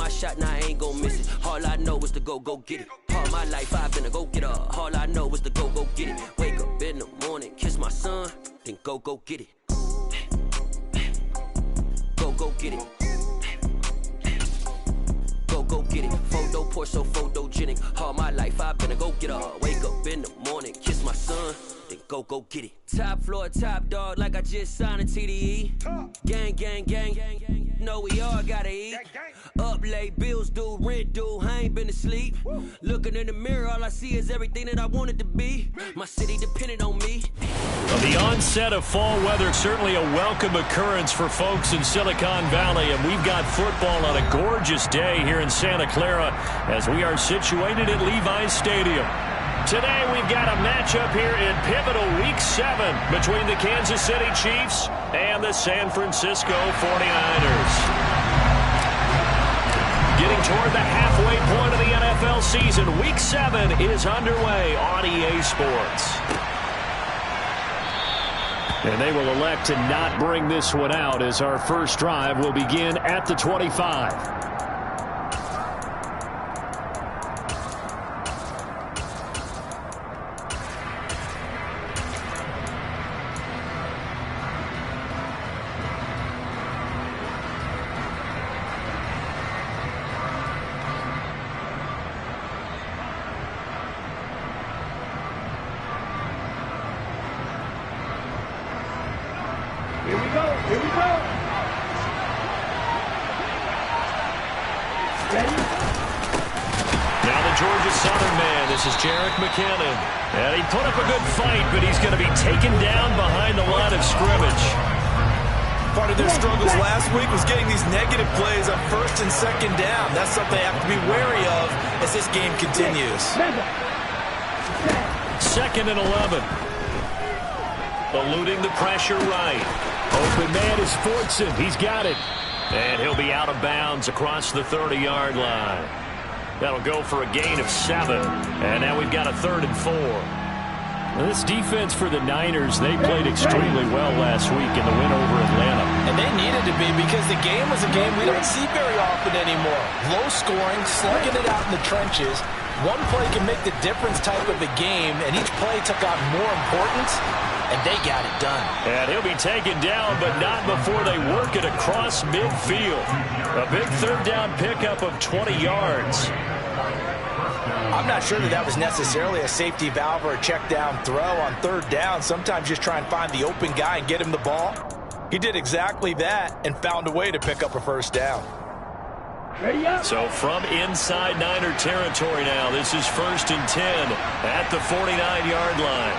my shot, now I ain't gon' miss it. All I know is to go get it. All my life I've been a go-getter. All I know is to go get it. Wake up in the morning, kiss my son, then go get it. Go get it. Go get it. Photo poor, so photogenic. All my life I've been a go-getter. Wake up in the morning, kiss my son, then go get it. Top floor, top dog, like I just signed a TDE. Gang, gang, gang, gang, gang. Know we all gotta eat. Up late, bills due, rent due, I ain't been asleep. Looking in the mirror, all I see is everything that I wanted to be. My city depended on me. Well, the onset of fall weather, certainly a welcome occurrence for folks in Silicon Valley, and we've got football on a gorgeous day here in Santa Clara as we are situated at Levi's Stadium. Today we've got a matchup here in pivotal Week 7 between the Kansas City Chiefs and the San Francisco 49ers. Getting toward the halfway point of the NFL season, Week 7 is underway on EA Sports. And they will elect to not bring this one out as our first drive will begin at the 25. Here we go. Ready? Now the Georgia Southern man, this is Jerick McKinnon. And he put up a good fight, but he's going to be taken down behind the line of scrimmage. Part of their struggles last week was getting these negative plays on first and second down. That's something they have to be wary of as this game continues. Second and 11. Eluding the pressure right. Open man is Fortson. He's got it. And he'll be out of bounds across the 30-yard line. That'll go for a gain of 7. And now we've got a 3rd and 4. Well, this defense for the Niners, they played extremely well last week in the win over Atlanta. And they needed to be because the game was a game we don't see very often anymore. Low scoring, slugging it out in the trenches. One play can make the difference type of a game, and each play took on more importance, and they got it done. And he'll be taken down, but not before they work it across midfield. A big 3rd down pickup of 20 yards. I'm not sure that was necessarily a safety valve or a check down throw on 3rd down. Sometimes just try and find the open guy and get him the ball. He did exactly that and found a way to pick up a 1st down. So from inside Niner territory now, this is 1st and 10 at the 49-yard line.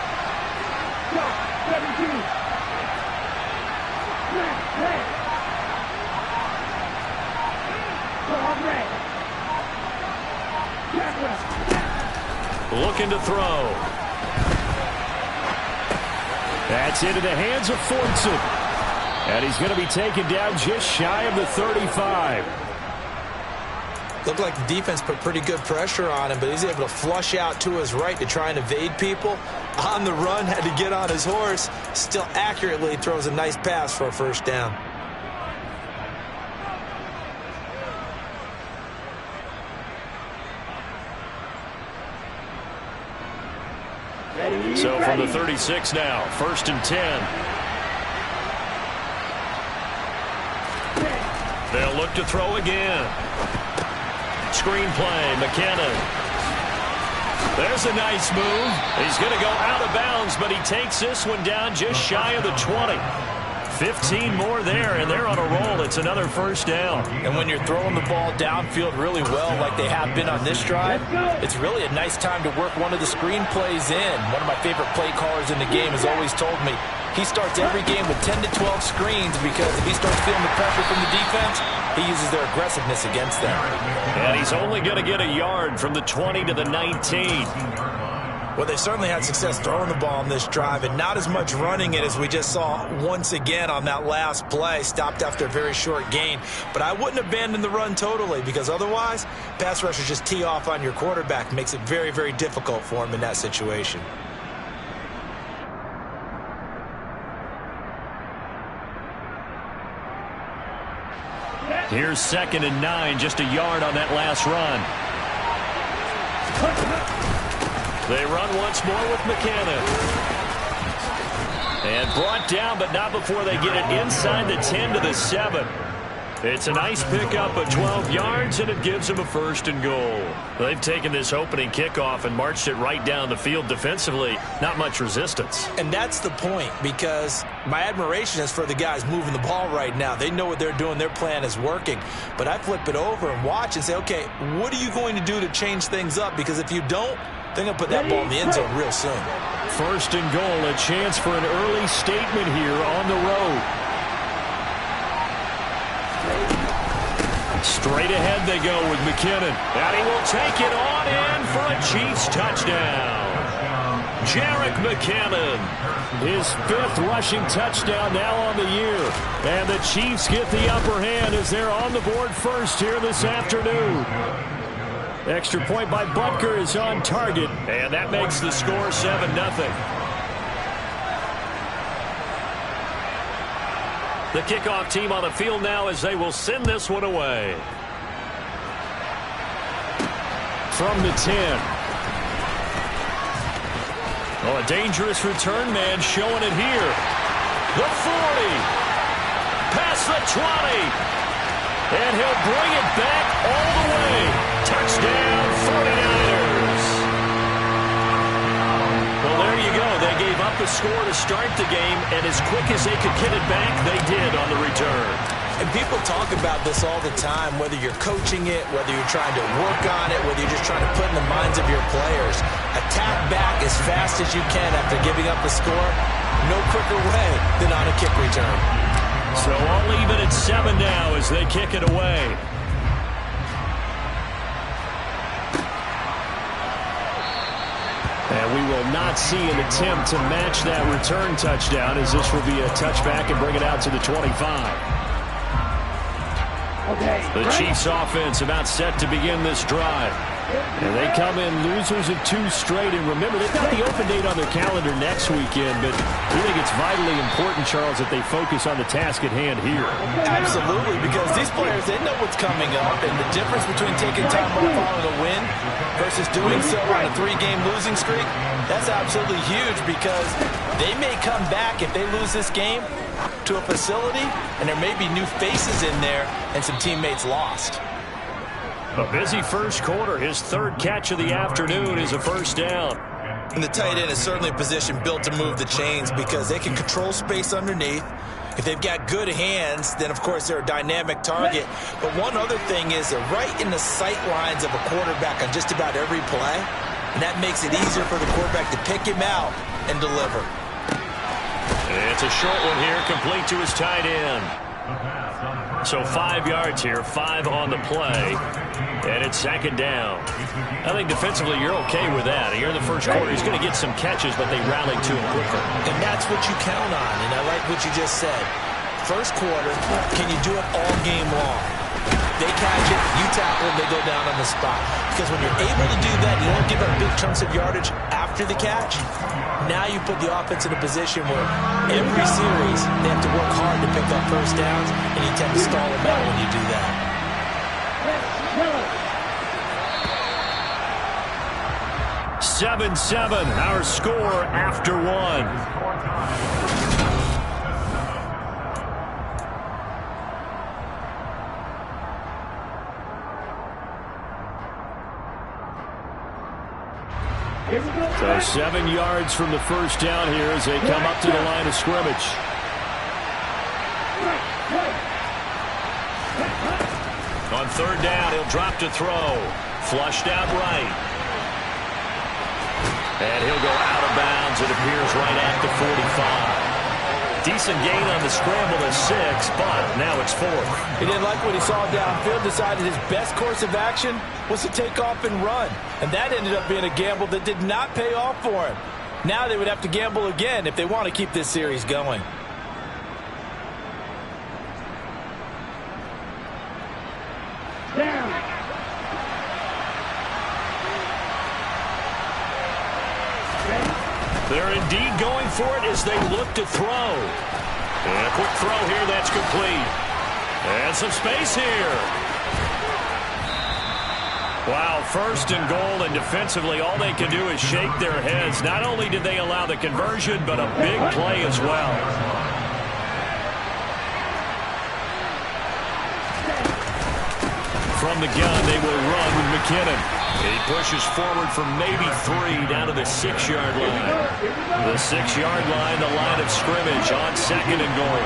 Looking to throw. That's into the hands of Fortson. And he's going to be taken down just shy of the 35. Looked like the defense put pretty good pressure on him, but he's able to flush out to his right to try and evade people. On the run, had to get on his horse. Still accurately throws a nice pass for a 1st down. So from the 36 now, 1st and 10. They'll look to throw again. Screen play, McKinnon. There's a nice move. He's going to go out of bounds, but he takes this one down just shy of the 20. 15 more there, and they're on a roll. It's another 1st down. And when you're throwing the ball downfield really well like they have been on this drive, it's really a nice time to work one of the screen plays in. One of my favorite play callers in the game has always told me he starts every game with 10 to 12 screens because if he starts feeling the pressure from the defense, he uses their aggressiveness against them. And he's only going to get a yard from the 20 to the 19. Well, they certainly had success throwing the ball on this drive and not as much running it as we just saw once again on that last play. Stopped after a very short gain. But I wouldn't abandon the run totally because otherwise, pass rushers just tee off on your quarterback. Makes it very, very difficult for him in that situation. Here's 2nd and 9, just a yard on that last run. They run once more with McKinnon. And brought down, but not before they get it inside the 10 to the 7. It's a nice pickup of 12 yards, and it gives them a 1st and goal. They've taken this opening kickoff and marched it right down the field defensively. Not much resistance. And that's the point, because my admiration is for the guys moving the ball right now. They know what they're doing. Their plan is working. But I flip it over and watch and say, okay, what are you going to do to change things up? Because if you don't, they're going to put that ball in the end zone real soon. 1st and goal, a chance for an early statement here on the road. Straight ahead they go with McKinnon. And he will take it on in for a Chiefs touchdown. Jerick McKinnon, his 5th rushing touchdown now on the year. And the Chiefs get the upper hand as they're on the board first here this afternoon. Extra point by Butker is on target. And that makes the score 7-0. The kickoff team on the field now as they will send this one away. From the 10. Oh, a dangerous return man showing it here. The 40. Past the 20. And he'll bring it back all the way. Touchdown, 49ers. Well, there you go. They gave up a score to start the game, and as quick as they could get it back, they did on the return. And people talk about this all the time, whether you're coaching it, whether you're trying to work on it, whether you're just trying to put in the minds of your players. Attack back as fast as you can after giving up a score. No quicker way than on a kick return. So all even at 7 now as they kick it away. And we will not see an attempt to match that return touchdown, as this will be a touchback and bring it out to the 25. The Chiefs offense about set to begin this drive. And they come in losers of 2 straight. And remember, they've got the open date on their calendar next weekend, but we think it's vitally important, Charles, that they focus on the task at hand here. Absolutely, because these players, they know what's coming up, and the difference between taking time off following a win versus doing so on a 3-game losing streak, that's absolutely huge, because they may come back if they lose this game to a facility, and there may be new faces in there and some teammates lost. A busy first quarter. His 3rd catch of the afternoon is a 1st down. And the tight end is certainly a position built to move the chains because they can control space underneath. If they've got good hands, then, of course, they're a dynamic target. But one other thing is they're right in the sight lines of a quarterback on just about every play, and that makes it easier for the quarterback to pick him out and deliver. It's a short one here, complete to his tight end. So 5 yards here, 5 on the play, and it's 2nd down. I think defensively you're okay with that. Here in the first quarter, he's going to get some catches, but they rallied to him quicker. And that's what you count on, and I like what you just said. First quarter, can you do it all game long? They catch it, you tackle them, they go down on the spot. Because when you're able to do that, you don't give up big chunks of yardage after the catch. Now you put the offense in a position where every series they have to work hard to pick up 1st downs, and you tend to stall them out when you do that. 7-7, our score after 1. So 7 yards from the 1st down here as they come up to the line of scrimmage. On 3rd down, he'll drop to throw. Flushed out right. And he'll go out of bounds. It appears right at the 45. Decent gain on the scramble to 6, but now it's 4th. He didn't like what he saw downfield, decided his best course of action was to take off and run. And that ended up being a gamble that did not pay off for him. Now they would have to gamble again if they want to keep this series going. They're indeed going for it as they look to throw. And a quick throw here, that's complete. And some space here. Wow, first and goal, and defensively all they can do is shake their heads. Not only did they allow the conversion, but a big play as well. From the gun, they will run with McKinnon. He pushes forward for maybe 3 down to the 6-yard line. The 6-yard line, the line of scrimmage on second and goal.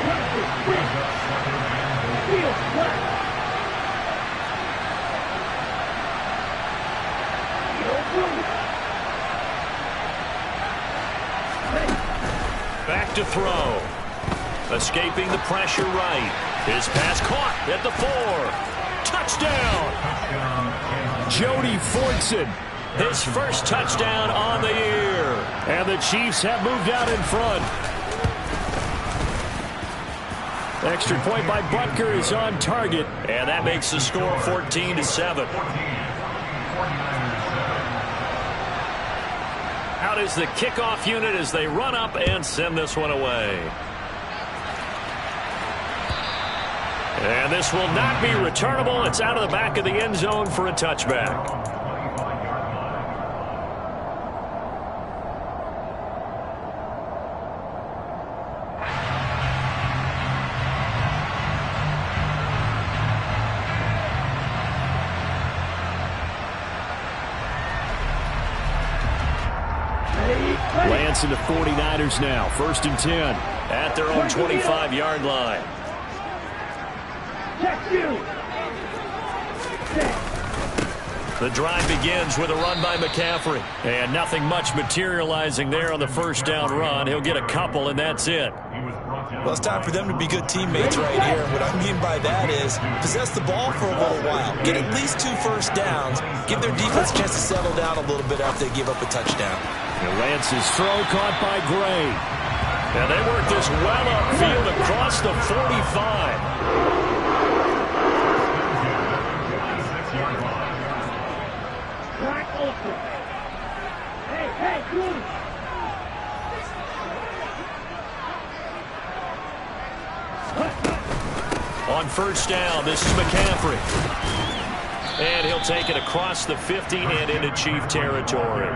Back to throw. Escaping the pressure right. His pass caught at the 4. Touchdown! Jody Fortson, his first touchdown on the year. And the Chiefs have moved out in front. Extra point by Butker is on target. And that makes the score 14-7. Out is the kickoff unit as they run up and send this one away. And this will not be returnable. It's out of the back of the end zone for a touchback. Lance and the 49ers now. 1st and 10 at their own 25-yard line. The drive begins with a run by McCaffrey. And nothing much materializing there on the first down run. He'll get a couple, and that's it. Well, it's time for them to be good teammates right here. What I mean by that is possess the ball for a little while. Get at least 2 first downs. Give their defense a chance to settle down a little bit after they give up a touchdown. And Lance's throw caught by Gray. And they work this well upfield across the 45. On first down, this is McCaffrey. And he'll take it across the 50 and into Chief territory.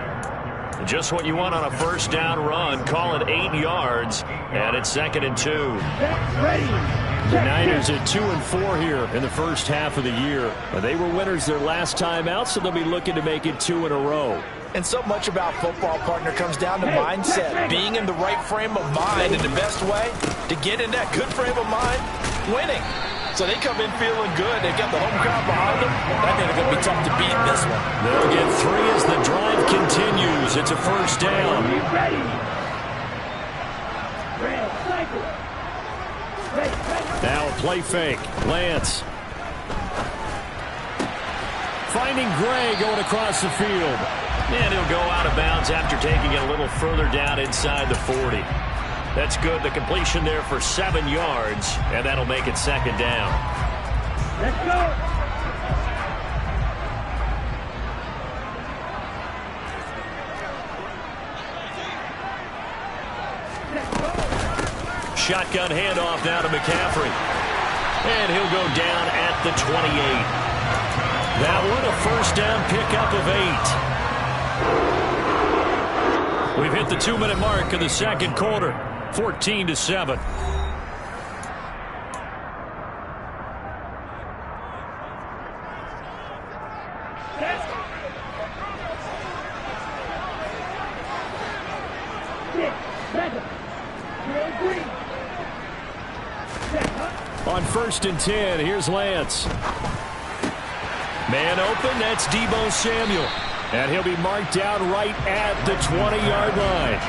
Just what you want on a first down run. Call it 8 yards, and it's 2nd and 2. The Niners at 2-4 here in the first half of the year. They were winners their last time out, so they'll be looking to make it 2 in a row. And so much about football, partner, comes down to mindset. Being in the right frame of mind, and the best way to get in that good frame of mind, winning. So they come in feeling good. They got the home crowd behind them. I think it's going to be tough to beat this one. They'll get 3 as the drive continues. It's a first down. Now a play fake. Lance. Finding Gray going across the field. And he'll go out of bounds after taking it a little further down inside the 40. That's good. The completion there for 7 yards, and that'll make it 2nd down. Let's go. Shotgun handoff now to McCaffrey. And he'll go down at the 28. That one a first down pickup of 8. We've hit the 2-minute mark in the second quarter. 14-7. On 1st and 10, here's Lance. Man open, that's Deebo Samuel. And he'll be marked down right at the 20-yard line.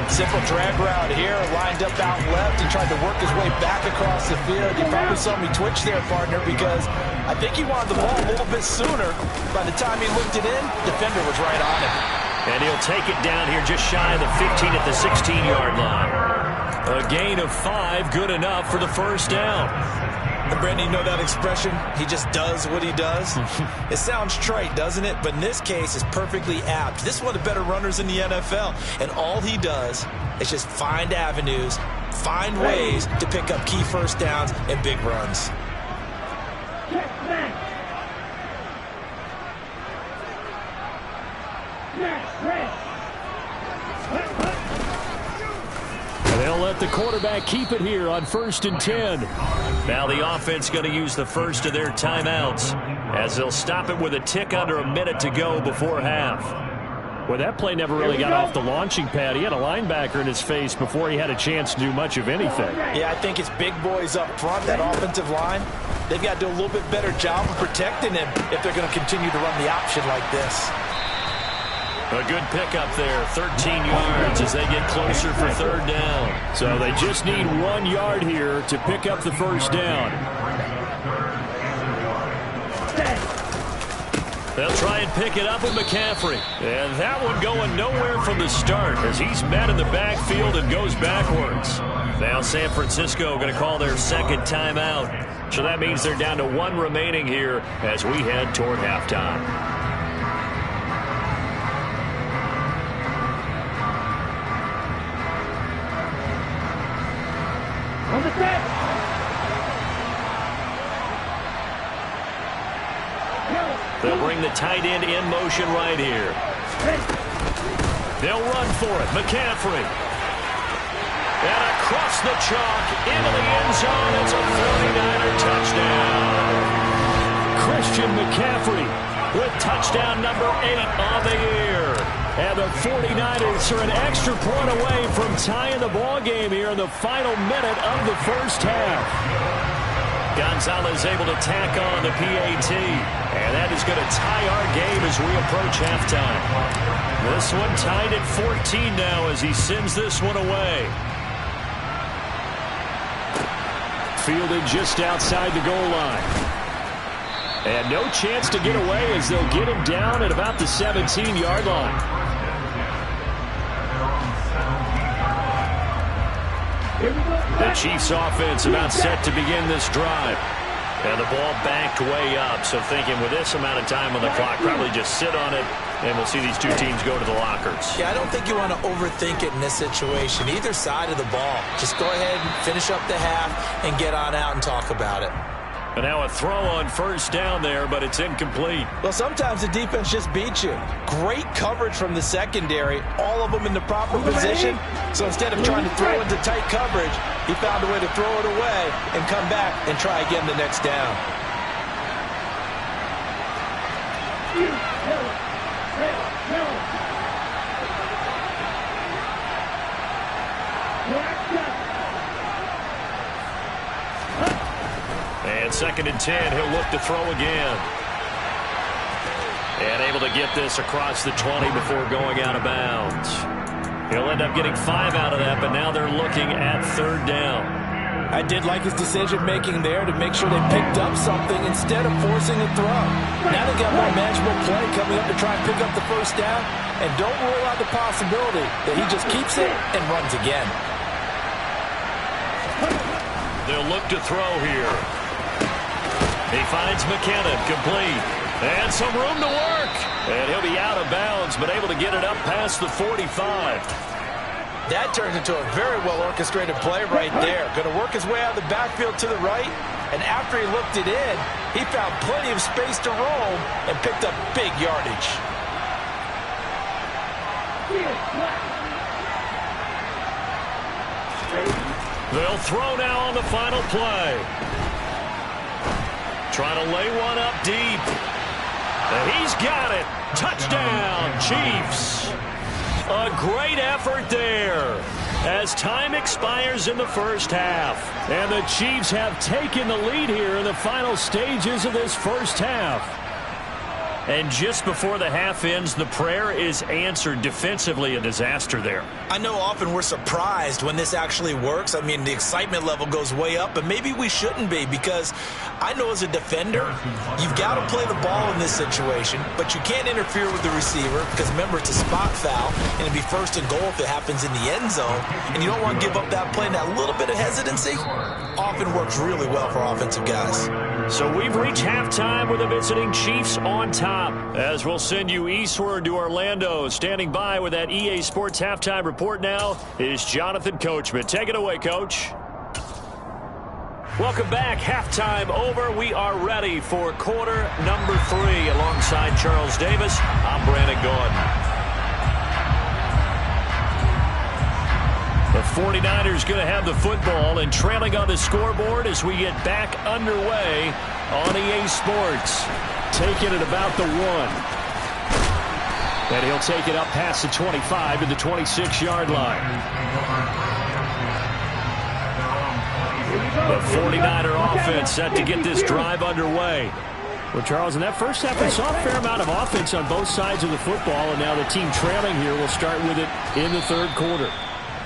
Simple drag route here, lined up out left and tried to work his way back across the field. You probably saw me twitch there, partner, because I think he wanted the ball a little bit sooner. By the time he looked it in, defender was right on it. And he'll take it down here just shy of the 15 at the 16-yard line. A gain of 5, good enough for the first down. And Brandon, you know that expression? He just does what he does. It sounds trite, doesn't it? But in this case, it's perfectly apt. This is one of the better runners in the NFL. And all he does is just find avenues find ways to pick up key first downs and big runs. They'll let the quarterback keep it here on 1st and 10. Now the offense going to use the first of their timeouts as they'll stop it with a tick under a minute to go before half. Well, that play never really got off the launching pad. He had a linebacker in his face before he had a chance to do much of anything. Yeah, I think it's big boys up front, that offensive line. They've got to do a little bit better job of protecting him if they're going to continue to run the option like this. A good pickup there, 13 yards as they get closer for 3rd down. So they just need 1 yard here to pick up the first down. They'll try and pick it up with McCaffrey. And that one going nowhere from the start as he's met in the backfield and goes backwards. Now San Francisco going to call their 2nd timeout. So that means they're down to 1 remaining here as we head toward halftime. They'll bring the tight end in motion right here. They'll run for it. McCaffrey. And across the chalk into the end zone. It's a 49er touchdown. Christian McCaffrey with touchdown number 8 on the year. And the 49ers are an extra point away from tying the ball game here in the final minute of the first half. Gonzalez able to tack on the PAT. And that is going to tie our game as we approach halftime. This one tied at 14 now as he sends this one away. Fielded just outside the goal line. And no chance to get away as they'll get him down at about the 17-yard line. The Chiefs offense about set to begin this drive. And the ball backed way up. So thinking with this amount of time on the clock, probably just sit on it, and we'll see these two teams go to the lockers. Yeah, I don't think you want to overthink it in this situation. Either side of the ball. Just go ahead and finish up the half and get on out and talk about it. And now a throw on 1st down there, but it's incomplete. Well, sometimes the defense just beats you. Great coverage from the secondary, all of them in the proper position. So instead of trying to throw into tight coverage, he found a way to throw it away and come back and try again the next down. And 2nd and 10, he'll look to throw again. And able to get this across the 20 before going out of bounds. He'll end up getting 5 out of that, but now they're looking at 3rd down. I did like his decision-making there to make sure they picked up something instead of forcing a throw. Now they've got more manageable play coming up to try and pick up the 1st down. And don't rule out the possibility that he just keeps it and runs again. They'll look to throw here. He finds McKinnon, complete. And some room to work. And he'll be out of bounds, but able to get it up past the 45. That turns into a very well-orchestrated play right there. Going to work his way out of the backfield to the right. And after he looked it in, he found plenty of space to roam and picked up big yardage. They'll throw now on the final play. Trying to lay one up deep. And he's got it. Touchdown, Chiefs. A great effort there as time expires in the first half. And the Chiefs have taken the lead here in the final stages of this first half. And just before the half ends, the prayer is answered. Defensively, a disaster there. I know often we're surprised when this actually works. I mean, the excitement level goes way up, but maybe we shouldn't be, because I know as a defender, you've got to play the ball in this situation, but you can't interfere with the receiver because, remember, it's a spot foul, and it'd be 1st and goal if it happens in the end zone, and you don't want to give up that play and that little bit of hesitancy. often works really well for offensive guys. So we've reached halftime with the visiting Chiefs on top. As we'll send you eastward to Orlando. Standing by with that EA Sports halftime report now is Jonathan Coachman. Take it away, Coach. Welcome back. Halftime over. We are ready for quarter number 3. Alongside Charles Davis, I'm Brandon Gaudin. The 49ers going to have the football and trailing on the scoreboard as we get back underway on EA Sports. Taking it about the 1. And he'll take it up past the 25 to the 26-yard line. The 49er offense set to get this drive underway. Well, Charles, in that first half, we saw a fair amount of offense on both sides of the football, and now the team trailing here will start with it in the third quarter.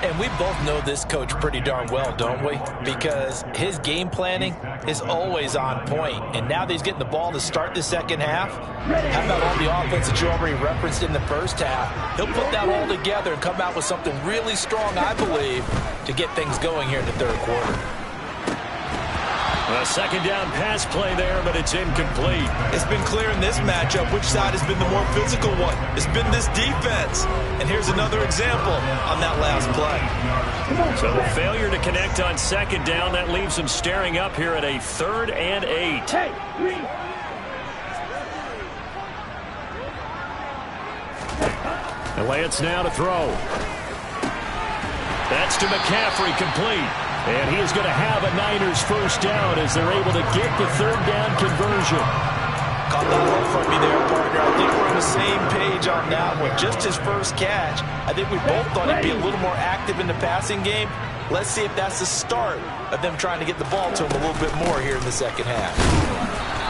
And we both know this coach pretty darn well, don't we? Because his game planning is always on point. And now that he's getting the ball to start the second half, how about all the offense that you already referenced in the first half? He'll put that all together and come out with something really strong, I believe, to get things going here in the third quarter. A second down pass play there, but it's incomplete. It's been clear in this matchup which side has been the more physical one. It's been this defense. And here's another example on that last play. So the failure to connect on second down, that leaves them staring up here at a 3rd and 8. And Lance now to throw. That's to McCaffrey, complete. And he is going to have a Niners first down as they're able to get the 3rd down conversion. Caught that look from me there, partner. I think we're on the same page on that one. Just his first catch. I think we both thought he'd be a little more active in the passing game. Let's see if that's the start of them trying to get the ball to him a little bit more here in the second half.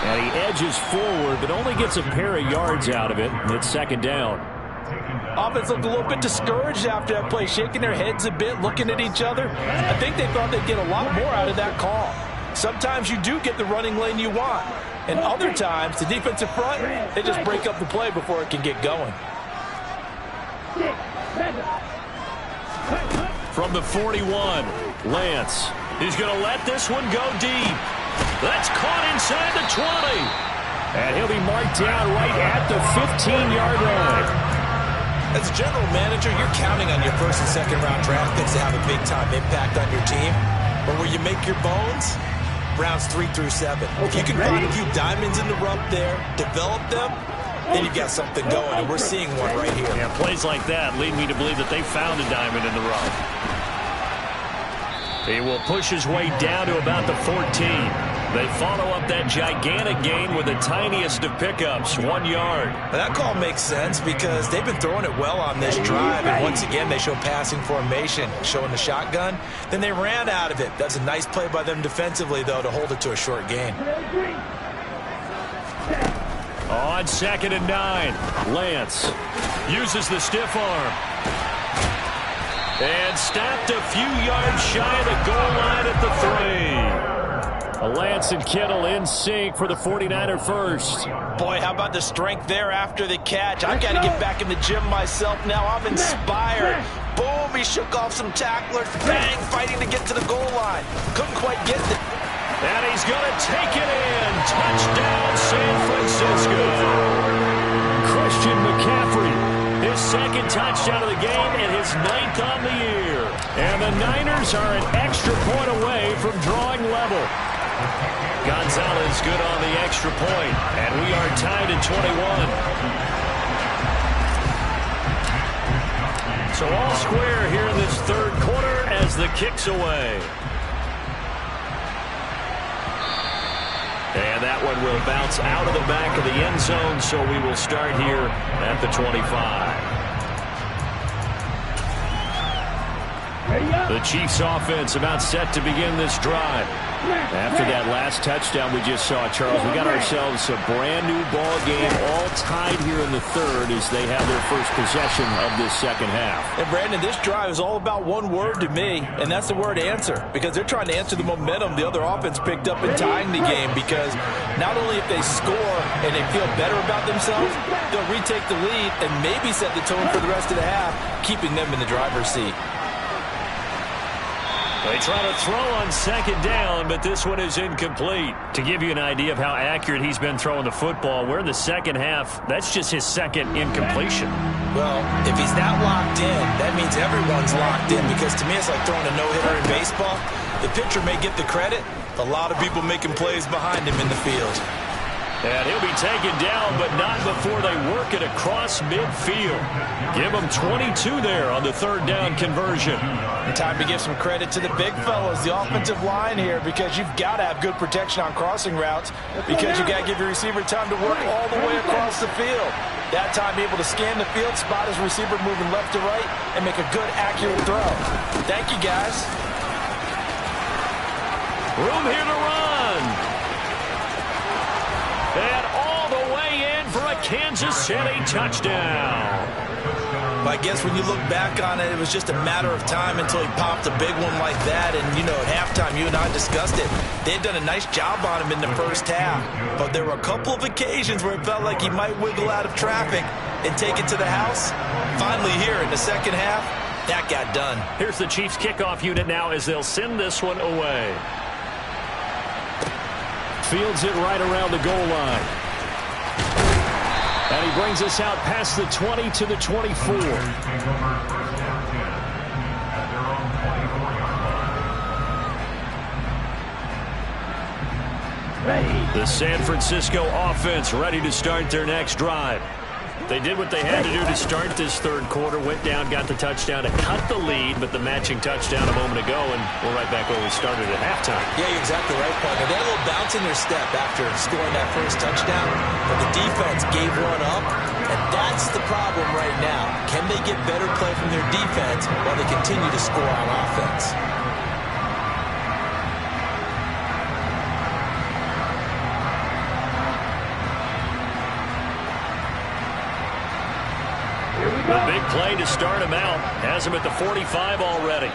And he edges forward, but only gets a pair of yards out of it. And it's second down. Offense looked a little bit discouraged after that play, shaking their heads a bit, looking at each other. I think they thought they'd get a lot more out of that call. Sometimes you do get the running lane you want. And other times, the defensive front, they just break up the play before it can get going. From the 41, Lance. He's going to let this one go deep. That's caught inside the 20. And he'll be marked down right at the 15-yard line. As a general manager, you're counting on your first and second round draft picks to have a big-time impact on your team. But where you make your bones, rounds 3 through 7. If you can find a few diamonds in the rough there, develop them, then you've got something going, and we're seeing one right here. Yeah, plays like that lead me to believe that they found a diamond in the rough. He will push his way down to about the 14. They follow up that gigantic gain with the tiniest of pickups, 1 yard. That call makes sense because they've been throwing it well on this drive, and once again they show passing formation, showing the shotgun. Then they ran out of it. That's a nice play by them defensively, though, to hold it to a short gain. On 2nd and 9, Lance uses the stiff arm. And stopped a few yards shy of the goal line at the 3. Lance and Kittle in sync for the 49er first. Boy, how about the strength there after the catch? I've got to get back in the gym myself now. I'm inspired. Boom, he shook off some tacklers. Bang, fighting to get to the goal line. Couldn't quite get it. And he's going to take it in. Touchdown, San Francisco. Christian McCaffrey, his second touchdown of the game and his 9th on the year. And the Niners are an extra point away from drawing level. Gonzalez good on the extra point, and we are tied at 21. So all square here in this third quarter as the kick's away. And that one will bounce out of the back of the end zone, so we will start here at the 25. The Chiefs offense about set to begin this drive. After that last touchdown we just saw, Charles, we got ourselves a brand new ball game, all tied here in the third as they have their first possession of this second half. And Brandon, this drive is all about one word to me, and that's the word answer, because they're trying to answer the momentum the other offense picked up in tying the game, because not only if they score and they feel better about themselves, they'll retake the lead and maybe set the tone for the rest of the half, keeping them in the driver's seat. They try to throw on second down, but this one is incomplete. To give you an idea of how accurate he's been throwing the football, we're in the second half. That's just his second incompletion. Well, if he's not locked in, that means everyone's locked in, because to me it's like throwing a no-hitter in baseball. The pitcher may get the credit, a lot of people making plays behind him in the field. And he'll be taken down, but not before they work it across midfield. Give him 22 there on the third down conversion. And time to give some credit to the big fellas, the offensive line here, because you've got to have good protection on crossing routes, because you've got to give your receiver time to work all the way across the field. That time, be able to scan the field, spot his receiver moving left to right, and make a good, accurate throw. Thank you, guys. Room here to run. And all the way in for a Kansas City touchdown. I guess when you look back on it, it was just a matter of time until he popped a big one like that. And, you know, at halftime, you and I discussed it. They had done a nice job on him in the first half. But there were a couple of occasions where it felt like he might wiggle out of traffic and take it to the house. Finally here in the second half, that got done. Here's the Chiefs kickoff unit now as they'll send this one away. Fields it right around the goal line. And he brings us out past the 20 to the 24. The San Francisco offense ready to start their next drive. They did what they had to do to start this third quarter. Went down, got the touchdown to cut the lead, but the matching touchdown a moment ago, and we're right back where we started at halftime. Yeah, you're exactly right, partner. They had a little bounce in their step after scoring that first touchdown, but the defense gave one up, and that's the problem right now. Can they get better play from their defense while they continue to score on offense? The big play to start him out. Has him at the 45 already.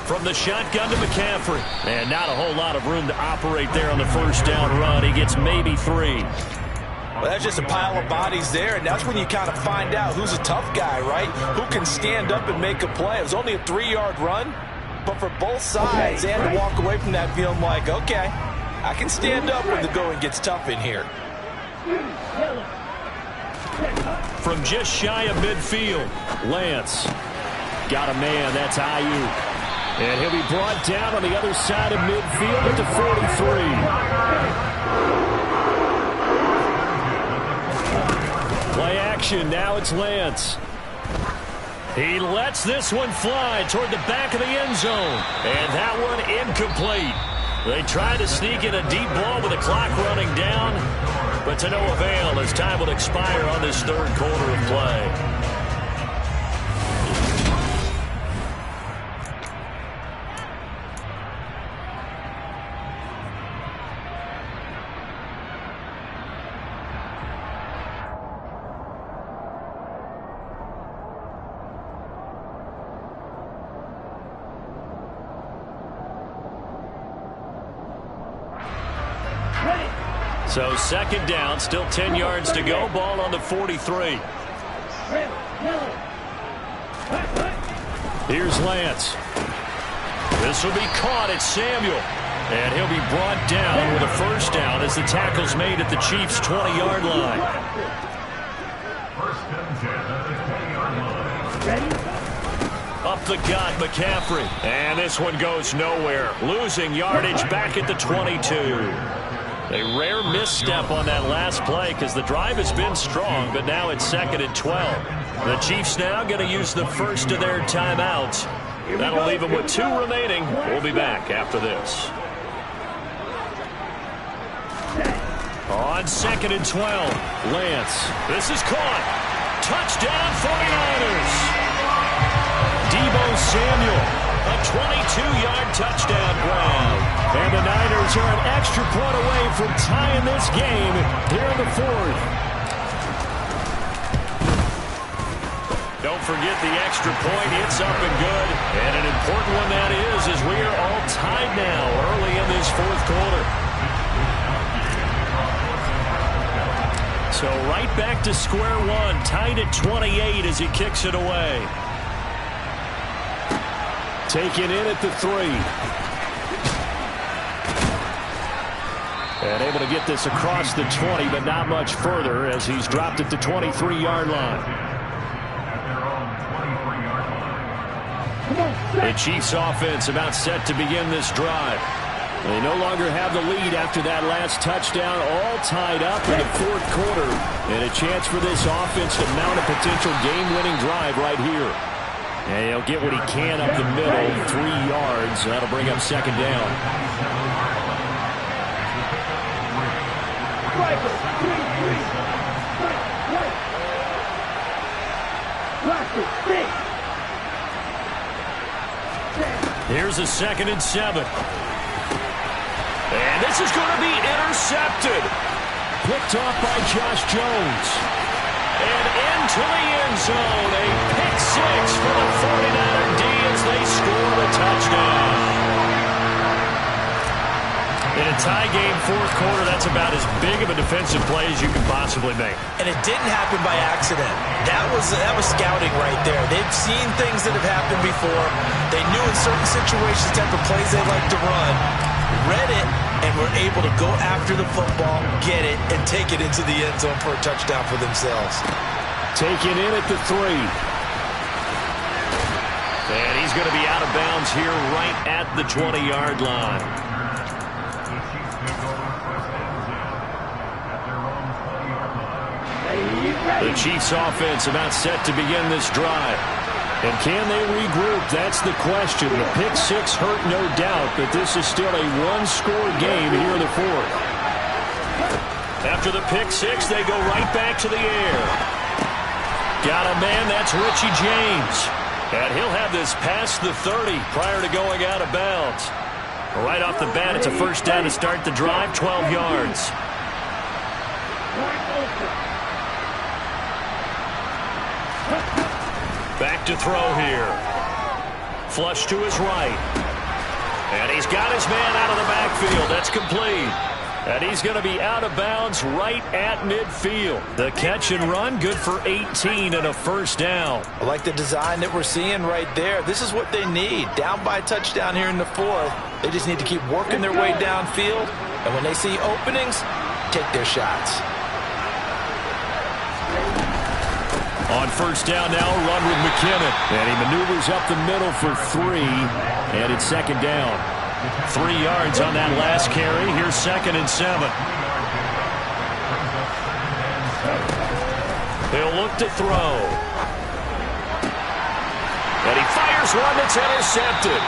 From the shotgun to McCaffrey. And not a whole lot of room to operate there on the first down run. He gets maybe 3. Well, that's just a pile of bodies there, and that's when you kind of find out who's a tough guy, right? Who can stand up and make a play. It was only a 3-yard run, but for both sides, they had to walk away from that feeling like, okay, I can stand up when the going gets tough in here. From just shy of midfield, Lance got a man. That's Ayuk. And he'll be brought down on the other side of midfield at the 43. Play action. Now it's Lance. He lets this one fly toward the back of the end zone. And that one incomplete. They tried to sneak in a deep ball with the clock running down, but to no avail as time will expire on this third quarter of play. So second down, still 10 yards to go. Ball on the 43. Here's Lance. This will be caught at Samuel. And he'll be brought down with a first down as the tackle's made at the Chiefs' 20-yard line. Up the gut, McCaffrey. And this one goes nowhere. Losing yardage back at the 22. A rare misstep on that last play because the drive has been strong, but now it's 2nd and 12. The Chiefs now going to use the first of their timeouts. That'll leave them with 2 remaining. We'll be back after this. On 2nd and 12, Lance. This is caught. Touchdown 49ers. Debo Samuel, a 22-yard touchdown grab. And the Niners are an extra point away from tying this game here in the 4th. Don't forget the extra point. It's up and good. And an important one that is, as we are all tied now early in this 4th quarter. So right back to square one, tied at 28 as he kicks it away. Taken in at the 3. And able to get this across the 20, but not much further as he's dropped at the 23-yard line. The Chiefs offense about set to begin this drive. They no longer have the lead after that last touchdown, all tied up in the fourth quarter. And a chance for this offense to mount a potential game-winning drive right here. And he'll get what he can up the middle, 3 yards. That'll bring up second down. Here's a 2nd and 7. And this is going to be intercepted. Picked off by Josh Jones. And into the end zone. A pick 6 for the 49er D as they score the touchdown. In a tie game, fourth quarter, that's about as big of a defensive play as you can possibly make. And it didn't happen by accident. That was scouting right there. They've seen things that have happened before. They knew in certain situations type of plays they like to run, read it, and were able to go after the football, get it, and take it into the end zone for a touchdown for themselves. Taken in at the 3. And he's going to be out of bounds here right at the 20-yard line. The Chiefs offense about set to begin this drive. And can they regroup? That's the question. The pick 6 hurt, no doubt, but this is still a one-score game here in the fourth. After the pick 6, they go right back to the air. Got a man, that's Richie James. And he'll have this past the 30 prior to going out of bounds. Right off the bat, it's a first down to start the drive, 12 yards. Back to throw here. Flush to his right. And he's got his man out of the backfield. That's complete. And he's going to be out of bounds right at midfield. The catch and run, good for 18 and a first down. I like the design that we're seeing right there. This is what they need. Down by a touchdown here in the fourth. They just need to keep working their way downfield. And when they see openings, take their shots. On first down now, run with McKinnon. And he maneuvers up the middle for 3. And it's second down. 3 yards on that last carry. Here's 2nd and 7. He'll look to throw. And he fires one that's intercepted.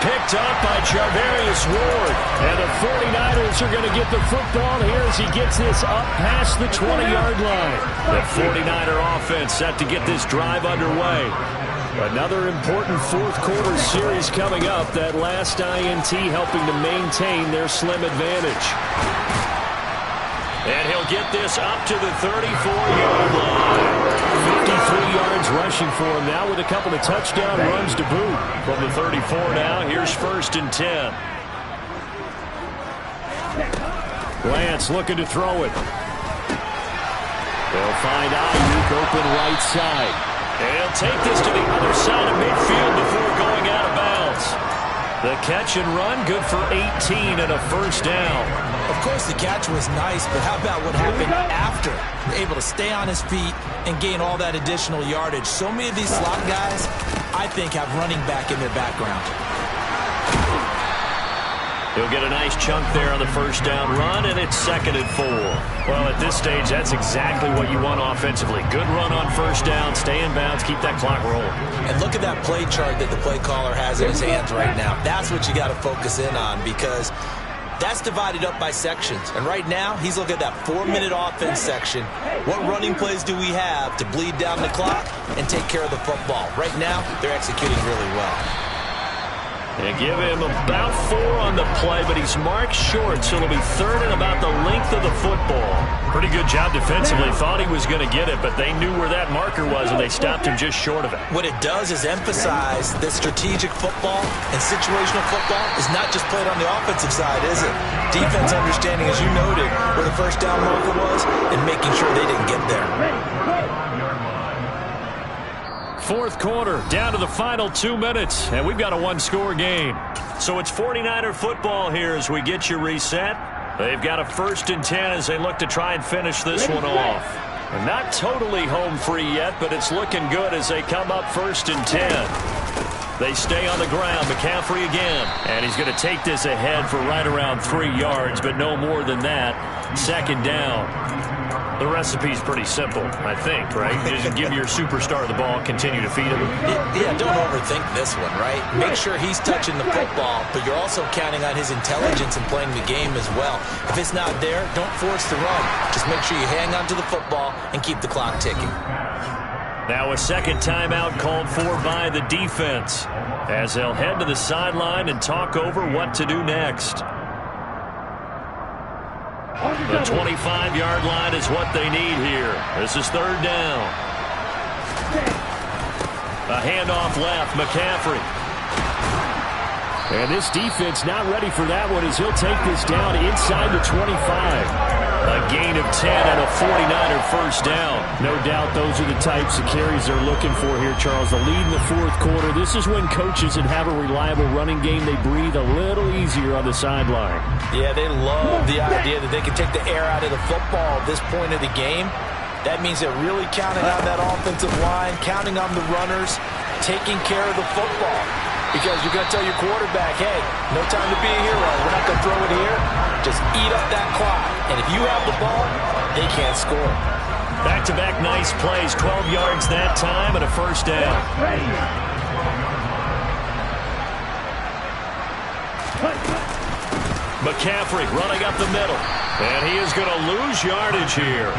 Picked up by Charvarius Ward. And the 49ers are going to get the football here as he gets this up past the 20-yard line. The 49er offense set to get this drive underway. Another important fourth quarter series coming up. That last INT helping to maintain their slim advantage. And he'll get this up to the 34-yard line. 53 yards rushing for him now with a couple of touchdown runs to boot. From the 34 now, here's 1st and 10. Lance looking to throw it. They'll find Ayuk open right side. And he'll take this to the other side of midfield before going out of bounds. The catch and run, good for 18 and a first down. Of course, the catch was nice, but how about what happened after? Able to stay on his feet and gain all that additional yardage. So many of these slot guys, I think, have running back in their background. He'll get a nice chunk there on the first down run, and it's 2nd and 4. Well, at this stage, that's exactly what you want offensively. Good run on first down, stay in bounds, keep that clock rolling. And look at that play chart that the play caller has in his hands right now. That's what you got to focus in on, because that's divided up by sections. And right now, he's looking at that 4-minute offense section. What running plays do we have to bleed down the clock and take care of the football? Right now, they're executing really well. They give him about 4 on the play, but he's marked short, so it'll be 3rd and about the length of the football. Pretty good job defensively. Thought he was going to get it, but they knew where that marker was, and they stopped him just short of it. What it does is emphasize that strategic football and situational football is not just played on the offensive side, is it? Defense understanding, as you noted, where the first down marker was and making sure they didn't get there. Fourth quarter, down to the final 2 minutes, and we've got a one-score game. So it's 49er football here as we get you reset. They've got a 1st and 10 as they look to try and finish this one off. And not totally home free yet, but it's looking good as they come up 1st and 10. They stay on the ground. McCaffrey again. And he's going to take this ahead for right around 3 yards, but no more than that. 2nd down. The recipe's pretty simple, I think, right? Just give your superstar the ball, continue to feed him. Yeah, don't overthink this one, right? Make sure he's touching the football, but you're also counting on his intelligence and playing the game as well. If it's not there, don't force the run. Just make sure you hang on to the football and keep the clock ticking. Now a 2nd timeout called for by the defense as they'll head to the sideline and talk over what to do next. The 25-yard line is what they need here. This is 3rd down. A handoff left, McCaffrey. And this defense not ready for that one as he'll take this down inside the 25. A gain of 10 and a 49er 1st down. No doubt those are the types of carries they're looking for here, Charles. The lead in the 4th quarter. This is when coaches that have a reliable running game, they breathe a little easier on the sideline. Yeah, they love the idea that they can take the air out of the football at this point of the game. That means they're really counting on that offensive line, counting on the runners, taking care of the football. Because you're going to tell your quarterback, hey, no time to be a hero. We're not going to throw it here. Just eat up that clock. And if you have the ball, they can't score. Back-to-back nice plays, 12 yards that time and a 1st down. McCaffrey running up the middle. And he is going to lose yardage here.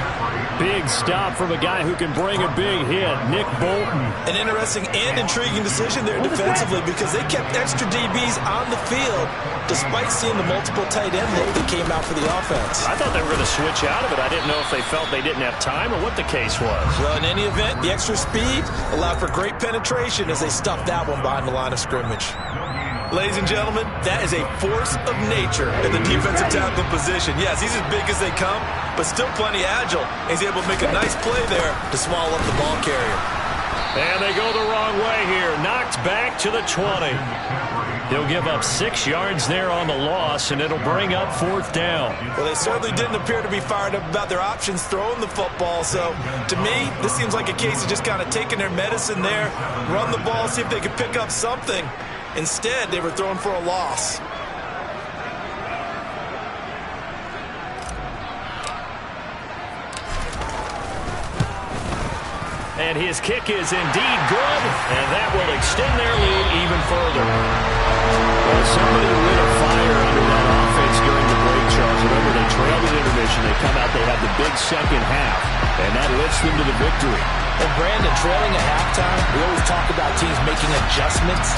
Big stop from a guy who can bring a big hit, Nick Bolton. An interesting and intriguing decision there defensively because they kept extra DBs on the field despite seeing the multiple tight end look that came out for the offense. I thought they were going to switch out of it. I didn't know if they felt they didn't have time or what the case was. Well, in any event, the extra speed allowed for great penetration as they stuffed that one behind the line of scrimmage. Ladies and gentlemen, that is a force of nature in the defensive tackle position. Yes, he's as big as they come, but still plenty agile. He's able to make a nice play there to swallow up the ball carrier. And they go the wrong way here. Knocked back to the 20. They'll give up 6 yards there on the loss, and it'll bring up 4th down. Well, they certainly didn't appear to be fired up about their options throwing the football. So, to me, this seems like a case of just kind of taking their medicine there, run the ball, see if they could pick up something. Instead, they were throwing for a loss. And his kick is indeed good, and that will extend their lead even further. Well, somebody lit a fire under that offense during the break, Charles. Remember, they trailed at intermission. They come out, they have the big 2nd half, and that lifts them to the victory. And Brandon, trailing at halftime, we always talk about teams making adjustments.